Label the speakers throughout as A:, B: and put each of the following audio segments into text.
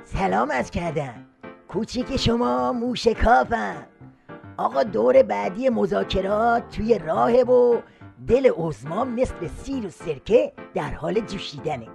A: سلام عرض کردم. کوچیک شما موشکافم. آقا دور بعدی مذاکرات توی راهه و دل عظما مثل سیر و سرکه در حال جوشیدنه.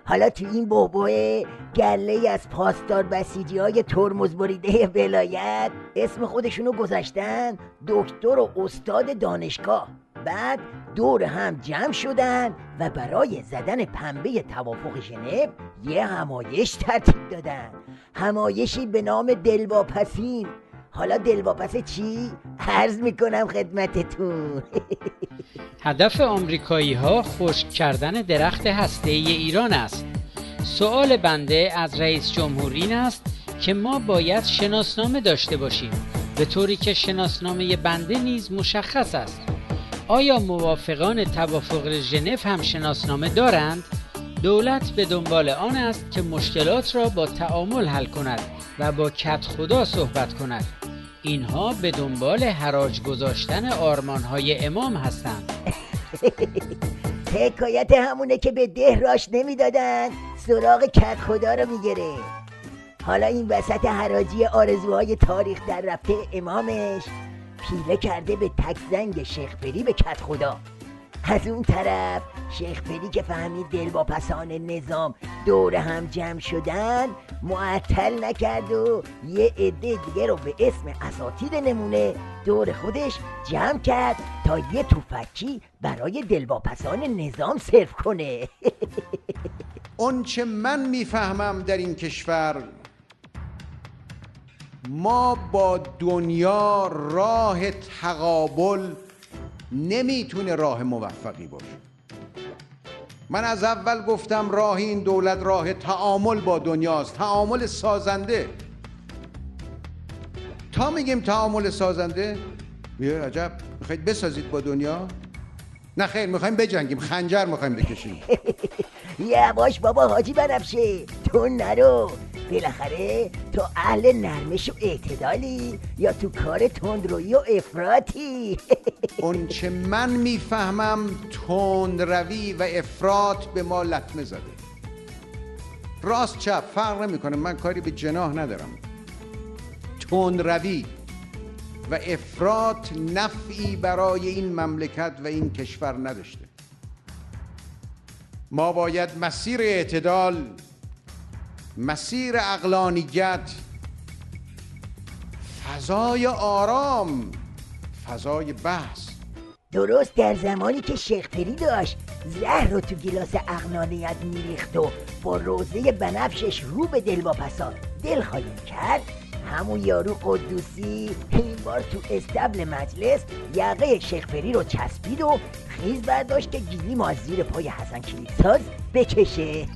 A: حالا تو این بحبوه گله از پاسدار بسیجی های ترمز بریده ولایت اسم خودشونو گذاشتن دکتر و استاد دانشگاه. بعد دور هم جمع شدن و برای زدن پنبه توافق ژنو یه همایش ترتیب دادن. همایشی به نام دلواپسین. حالا دلواپس چی؟ عرض میکنم خدمتتون.
B: هدف آمریکایی ها خشک کردن درخت هسته‌ای ایران است. سؤال بنده از رئیس جمهور این است که ما باید شناسنامه داشته باشیم، به طوری که شناسنامه بنده نیز مشخص است. آیا موافقان توافق ژنو هم شناسنامه دارند؟ دولت به دنبال آن است که مشکلات را با تعامل حل کند و با کدخدا صحبت کند. اینها به دنبال حراج گذاشتن آرمانهای امام هستند.
A: حکایت همونه که به ده راش نمیدادن سراغ کدخدا رو میگیره. حالا این وسط حراجی آرزوهای تاریخ در رفته امامش پیله کرده به تک زنگ شیخ فری به کدخدا. از اون طرف شیخ فری که فهمید دلواپسان نظام دور هم جمع شدن معطل نکرد و یه عده دیگه رو به اسم اساتید نمونه دور خودش جمع کرد تا یه توفکی برای دلواپسان نظام سرو کنه.
C: اون چه من میفهمم در این کشور، ما با دنیا راه تقابل نمیتونه راه موفقی باشه. من از اول گفتم راه این دولت راه تعامل با دنیاست، تعامل سازنده. تا میگیم تعامل سازنده یه عجب میخواید بسازید با دنیا؟ نه خیر، میخوایم بجنگیم، خنجر میخوایم بکشیم.
A: یواش بابا حاجی بنفشه، تو نرو. بالاخره تو اهل نرمش و اعتدالی یا تو کار تندرویی و افراطی؟
C: اون چه من میفهمم تندروی و افراط به ما لطمه زده. راست چپ فرق نمیکنه، من کاری به جناح ندارم. تندروی و افراط نفعی برای این مملکت و این کشور نداشته. ما باید مسیر اعتدال، مسیر عقلانیت، فضای آرام، فضای بحث.
A: درست در زمانی که شیخ فری داشت زهر رو تو گیلاس عقلانیت میریخت و با روزه بنفشش رو به دلواپسان دل خالی کرد، همون یارو قدوسی این بار تو استبل مجلس یقه شیخ فری رو چسبید و خیز برداشت که گیلیم از زیر پای حسن کلیدساز بکشه.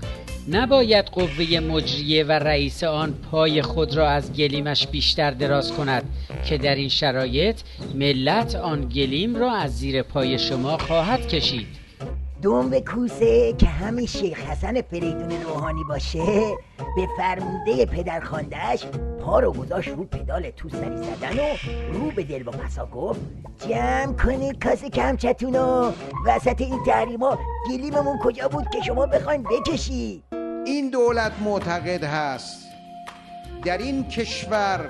B: نباید قوه مجریه و رئیس آن پای خود را از گلیمش بیشتر دراز کند که در این شرایط ملت آن گلیم را از زیر پای شما خواهد کشید.
A: دنب کوسه که همین شیخ حسن فریدون روحانی باشه به فرموده پدرخوانده‌اش پا رو گذاشت رو پدال تو سری زدن و رو به دلواپسا گفت جمع کنید کاسه کمچتونو، وسط این تحریما گلیممون کجا بود که شما بخواین بکشید؟
C: این دولت معتقد هست در این کشور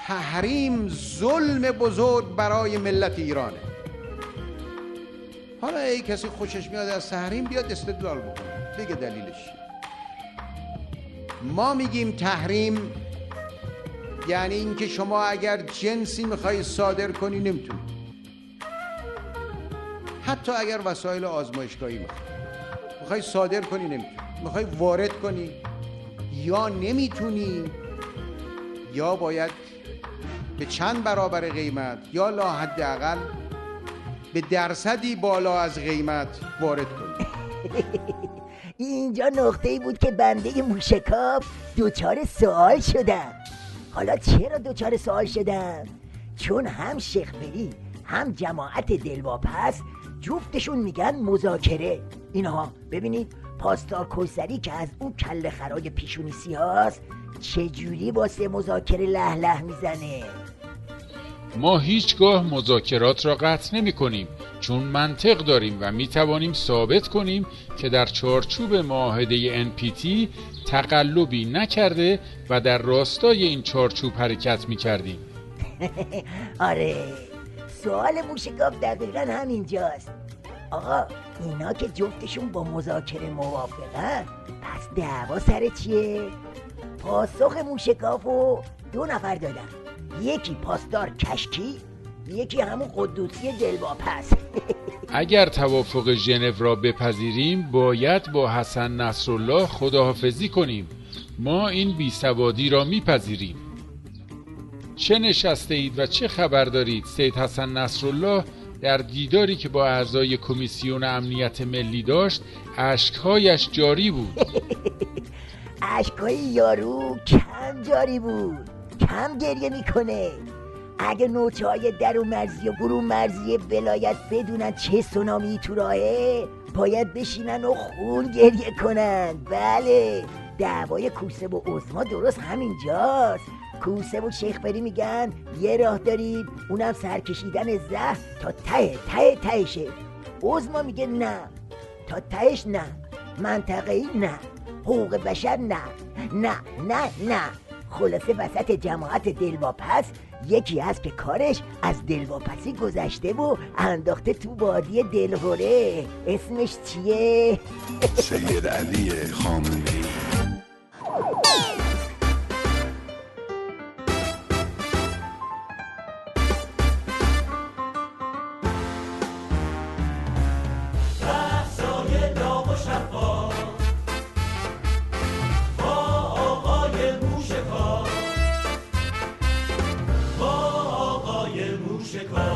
C: تحریم ظلم بزرگ برای ملت ایرانه. حالا ای کسی خوشش میاد از تحریم بیاد استدلال بکنه، بگه دلیلش. ما میگیم تحریم یعنی اینکه شما اگر جنسی میخوای صادر کنی نمیتونی، حتی اگر وسایل آزمایشگاهی میخوای صادر کنی نمیتونی، میخوای وارد کنی یا نمیتونی یا باید به چند برابر قیمت یا لا حداقل به درصدی بالا از قیمت وارد کنی.
A: اینجا نقطه‌ای بود که بنده موشکاف دوچار سوال شدم. حالا چرا دوچار سوال شدم؟ چون هم شیخ فری هم جماعت دلواپس جفتشون میگن مذاکره. اینها ببینید پاسدار کوثری که از اون کله خرای پیشونی سیاست چجوری واسه مذاکره له له میزنه.
D: ما هیچگاه مذاکرات را قطع نمی کنیم، چون منطق داریم و می توانیم ثابت کنیم که در چارچوب معاهده NPT تقلبی نکرده و در راستای این چارچوب حرکت می کردیم.
A: آره، سوال موشگاف دقیقا همینجاست. آقا اینا که جفتشون با مذاکره موافقن، پس دعوا سر چیه؟ پاسخ موشگافو 2 نفر دادن، یکی پاسدار کشکی، یکی همون قدوسی دلواپس.
D: اگر توافق ژنو را بپذیریم باید با حسن نصرالله خداحافظی کنیم. ما این بیسوادی را میپذیریم. چه نشسته اید و چه خبر دارید؟ سید حسن نصرالله در دیداری که با اعضای کمیسیون امنیت ملی داشت اشکهایش جاری بود.
A: اشکهای یارو کم جاری بود، کم گریه میکنه. اگه نوچه های درون مرزی و برون مرزی ولایت بدونن چه سونامی تو راهه، باید بشینن و خون گریه کنن. بله، دعوای کوسه و عظما درست همینجاست. کوسه و شیخ بری میگن یه راه داریم، اونم سرکشیدن زهر تا تهشه. عظما میگه نه، تا تهش نه، منطقه‌ای نه، حقوق بشر نه. خلاصه وسط جماعت دلواپس یکی هست که کارش از دلواپسی گذشته و انداخته تو وادی دلهوره. اسمش چیه؟
E: سید علی خامنه‌ای.
F: Chicago.